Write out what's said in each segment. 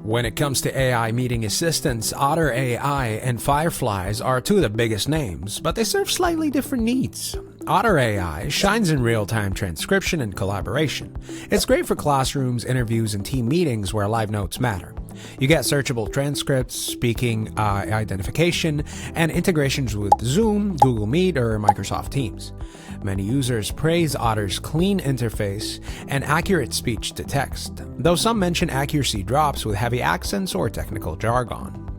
When it comes to AI meeting assistants, Otter AI and Fireflies are two of the biggest names, but they serve slightly different needs. Otter AI shines in real-time transcription and collaboration. It's great for classrooms, interviews, and team meetings where live notes matter. You get searchable transcripts, speaking identification, and integrations with Zoom, Google Meet, or Microsoft Teams. Many users praise Otter's clean interface and accurate speech to text, though some mention accuracy drops with heavy accents or technical jargon.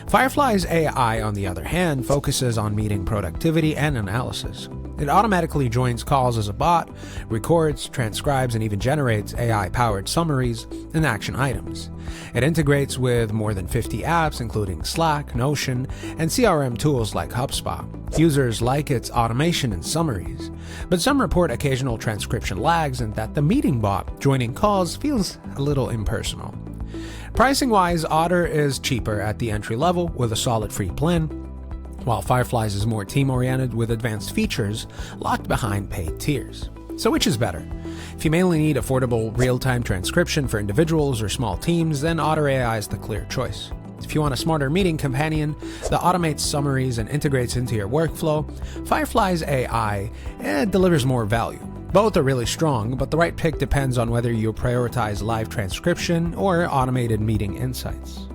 Fireflies AI, on the other hand, focuses on meeting productivity and analysis. It automatically joins calls as a bot, records, transcribes, and even generates AI-powered summaries and action items. It integrates with more than 50 apps, including Slack, Notion, and CRM tools like HubSpot. Users like its automation and summaries, but some report occasional transcription lags and that the meeting bot joining calls feels a little impersonal. Pricing-wise, Otter is cheaper at the entry level with a solid free plan, while Fireflies is more team-oriented with advanced features locked behind paid tiers. So which is better? If you mainly need affordable real-time transcription for individuals or small teams, then Otter AI is the clear choice. If you want a smarter meeting companion that automates summaries and integrates into your workflow, Fireflies AI delivers more value. Both are really strong, but the right pick depends on whether you prioritize live transcription or automated meeting insights.